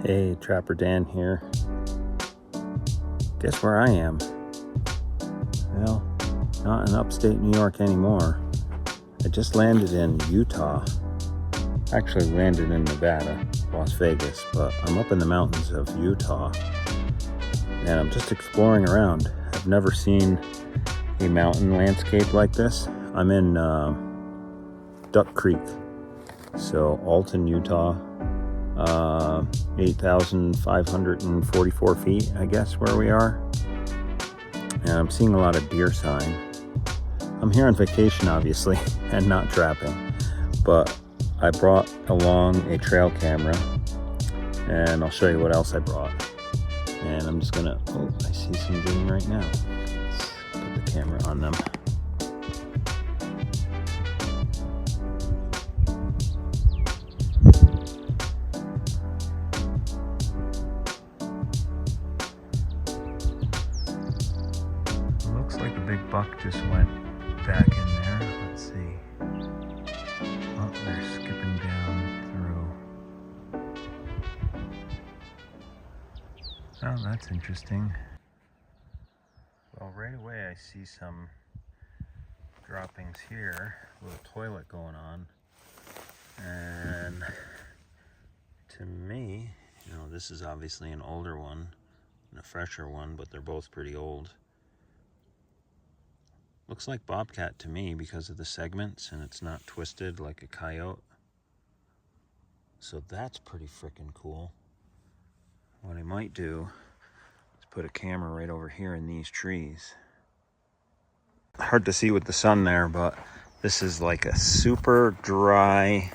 Hey, Trapper Dan here. Guess where I am? Well, not in upstate New York anymore. I just landed in Utah. Actually landed in Nevada, Las Vegas, but I'm up in the mountains of Utah. And I'm just exploring around. I've never seen a mountain landscape like this. I'm in Duck Creek. So Alton, Utah. 8,544 feet, I guess, where we are. And I'm seeing a lot of deer sign. I'm here on vacation, obviously, and not trapping. But I brought along a trail camera, and I'll show you what else I brought. And I'm just gonna, I see some game right now. Let's put the camera on them. Looks like a big buck just went back in there. Let's see. Oh, they're skipping down through. Oh, that's interesting. Well, right away I see some droppings here. A little toilet going on. And to me, this is obviously an older one and a fresher one, but they're both pretty old. Looks like bobcat to me because of the segments, and it's not twisted like a coyote. So that's pretty freaking cool. What I might do is put a camera right over here in these trees. Hard to see with the sun there, but this is like a super dry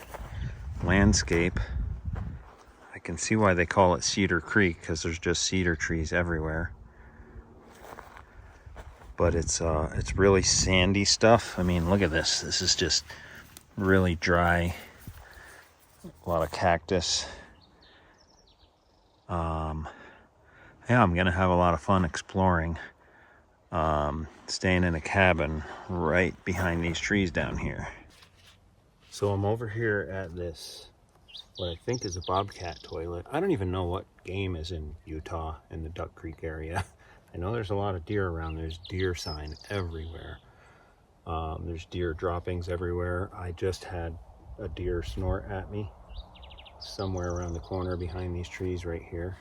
landscape. I can see why they call it Cedar Creek, because there's just cedar trees everywhere. But it's really sandy stuff. I mean, look at this. This is just really dry. A lot of cactus. Yeah, I'm gonna have a lot of fun exploring. Staying in a cabin right behind these trees down here. So I'm over here at this, what I think is a bobcat toilet. I don't even know what game is in Utah in the Duck Creek area. I know there's a lot of deer around. There's deer sign everywhere. There's deer droppings everywhere. I just had a deer snort at me somewhere around the corner behind these trees right here,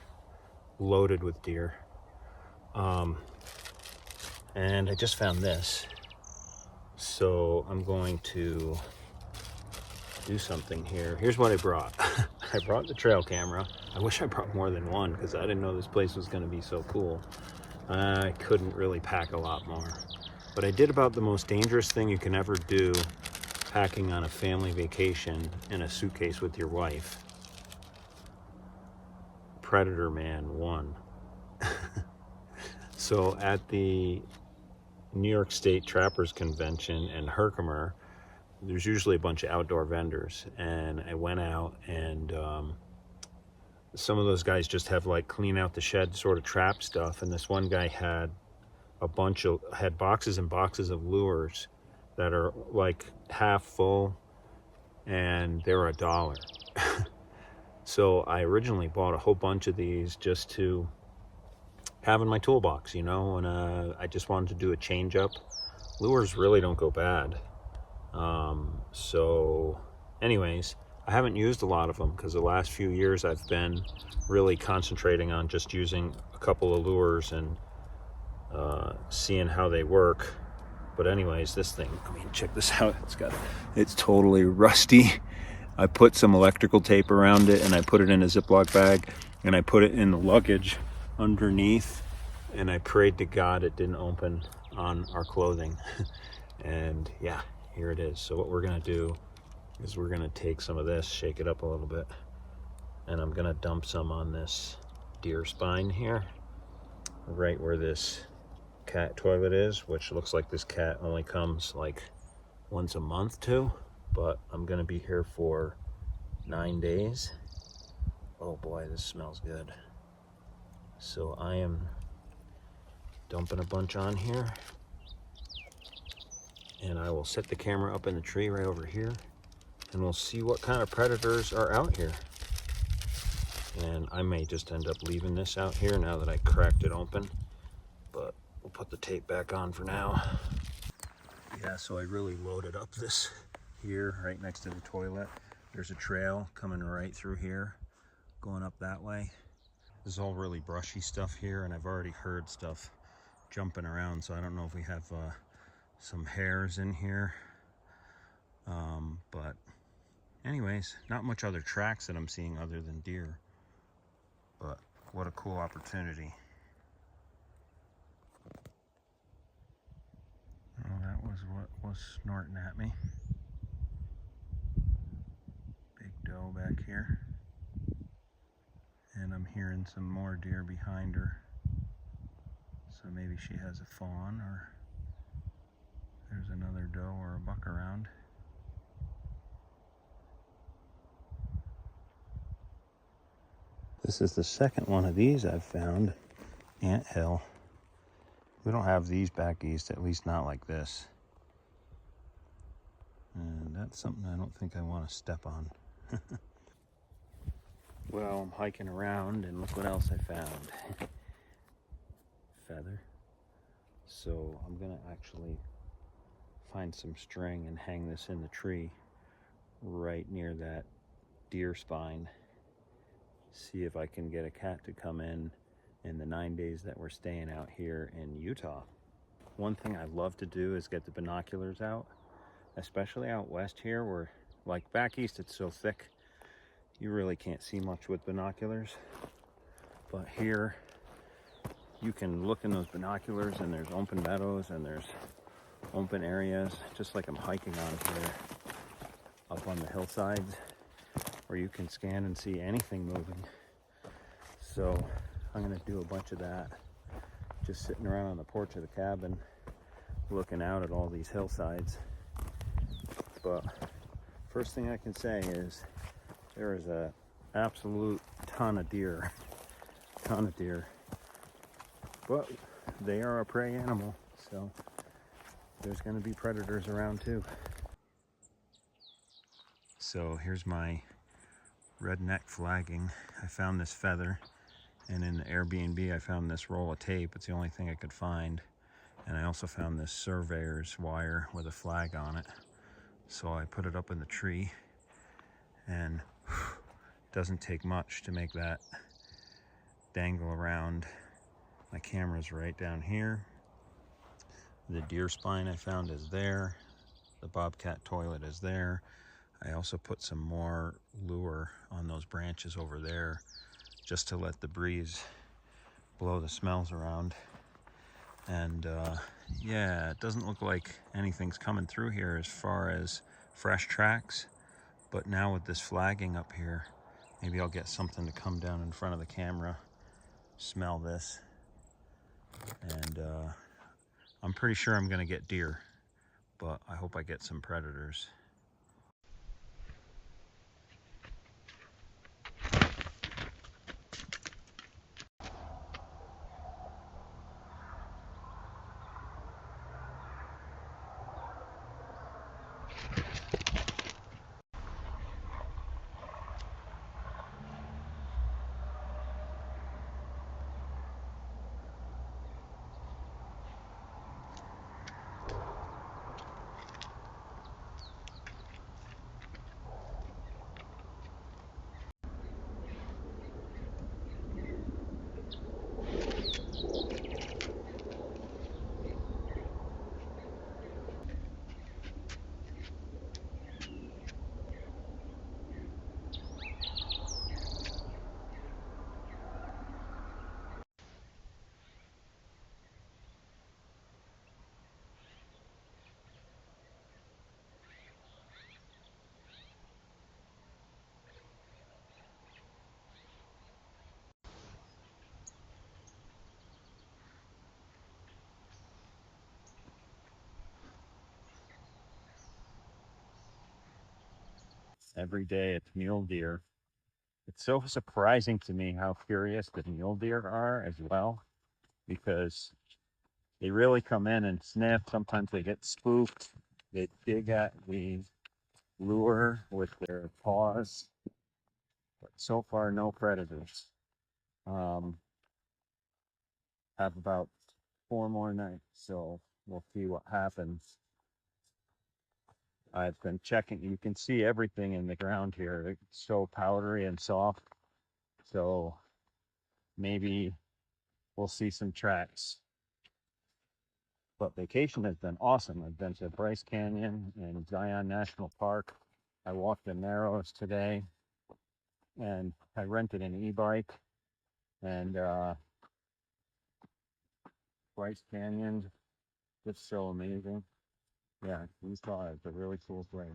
loaded with deer. And I just found this. So I'm going to do something here. Here's what I brought. I brought the trail camera. I wish I brought more than one because I didn't know this place was going to be so cool. I couldn't really pack a lot more. But I did about the most dangerous thing you can ever do packing on a family vacation in a suitcase with your wife. Predator Man 1. So at the New York State Trappers Convention in Herkimer, there's usually a bunch of outdoor vendors, and I went out and some of those guys just have like clean out the shed sort of trap stuff, and this one guy had had boxes and boxes of lures that are like half full, and they were $1. So I originally bought a whole bunch of these just to have in my toolbox, and I just wanted to do a change up. Lures really don't go bad. So anyways, I haven't used a lot of them because the last few years I've been really concentrating on just using a couple of lures and seeing how they work. But anyways, this thing, check this out. It's totally rusty. I put some electrical tape around it, and I put it in a Ziploc bag, and I put it in the luggage underneath, and I prayed to God it didn't open on our clothing. And yeah, here it is. So what we're gonna do is we're gonna take some of this, shake it up a little bit, and I'm gonna dump some on this deer spine here, right where this cat toilet is, which looks like this cat only comes like once a month too, but I'm gonna be here for 9 days. Oh boy, this smells good. So I am dumping a bunch on here, and I will set the camera up in the tree right over here, and we'll see what kind of predators are out here. And I may just end up leaving this out here now that I cracked it open, but we'll put the tape back on for now. Yeah, so I really loaded up this here right next to the toilet. There's a trail coming right through here, going up that way. This is all really brushy stuff here, and I've already heard stuff jumping around, so I don't know if we have some hares in here. But anyways, not much other tracks that I'm seeing other than deer. But what a cool opportunity. Oh, that was what was snorting at me. Big doe back here. And I'm hearing some more deer behind her. So maybe she has a fawn, or there's another doe or a buck around. This is the second one of these I've found. Ant hill. We don't have these back east, at least not like this. And that's something I don't think I want to step on. Well, I'm hiking around and look what else I found. Feather. So I'm gonna actually find some string and hang this in the tree right near that deer spine. See if I can get a cat to come in the 9 days that we're staying out here in Utah. One thing I love to do is get the binoculars out, especially out west here, where like back east it's so thick you really can't see much with binoculars. But here you can look in those binoculars and there's open meadows and there's open areas, just like I'm hiking on here up on the hillsides, where you can scan and see anything moving. So I'm gonna do a bunch of that, just sitting around on the porch of the cabin looking out at all these hillsides. But first thing I can say is there is a absolute ton of deer. But they are a prey animal, so there's going to be predators around too. So here's my redneck flagging. I found this feather, and in the Airbnb I found this roll of tape. It's the only thing I could find. And I also found this surveyor's wire with a flag on it. So I put it up in the tree, and it doesn't take much to make that dangle around. My camera's right down here. The deer spine I found is there. The bobcat toilet is there. I also put some more lure on those branches over there just to let the breeze blow the smells around. And yeah, it doesn't look like anything's coming through here as far as fresh tracks, but now with this flagging up here, maybe I'll get something to come down in front of the camera, smell this, and I'm pretty sure I'm gonna get deer, but I hope I get some predators. Every day it's mule deer. It's so surprising to me how furious the mule deer are as well, because they really come in and sniff. Sometimes they get spooked. They dig at the lure with their paws. But so far, no predators. Have about 4 more nights, so we'll see what happens. I've been checking. You can see everything in the ground here. It's so powdery and soft. So maybe we'll see some tracks. But vacation has been awesome. I've been to Bryce Canyon and Zion National Park. I walked the Narrows today, and I rented an e-bike. And Bryce Canyon, just so amazing. Yeah, you saw it. It's a really cool place.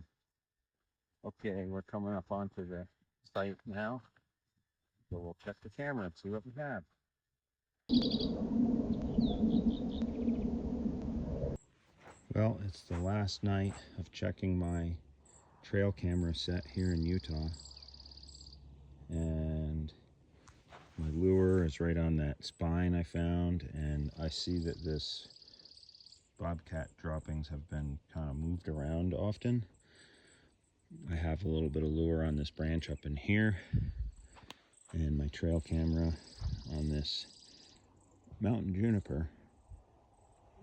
Okay, we're coming up onto the site now. So we'll check the camera and see what we have. Well, it's the last night of checking my trail camera set here in Utah. And my lure is right on that spine I found, and I see that this bobcat droppings have been kind of moved around often. I have a little bit of lure on this branch up in here, and my trail camera on this mountain juniper.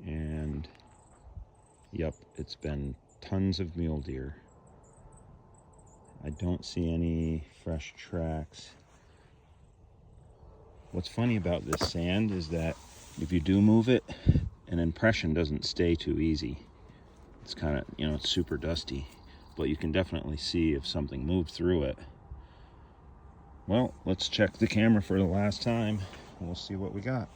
And yep, it's been tons of mule deer. I don't see any fresh tracks. What's funny about this sand is that if you do move it, an impression doesn't stay too easy. It's kind of, it's super dusty, but you can definitely see if something moved through it. Well, let's check the camera for the last time. We'll see what we got.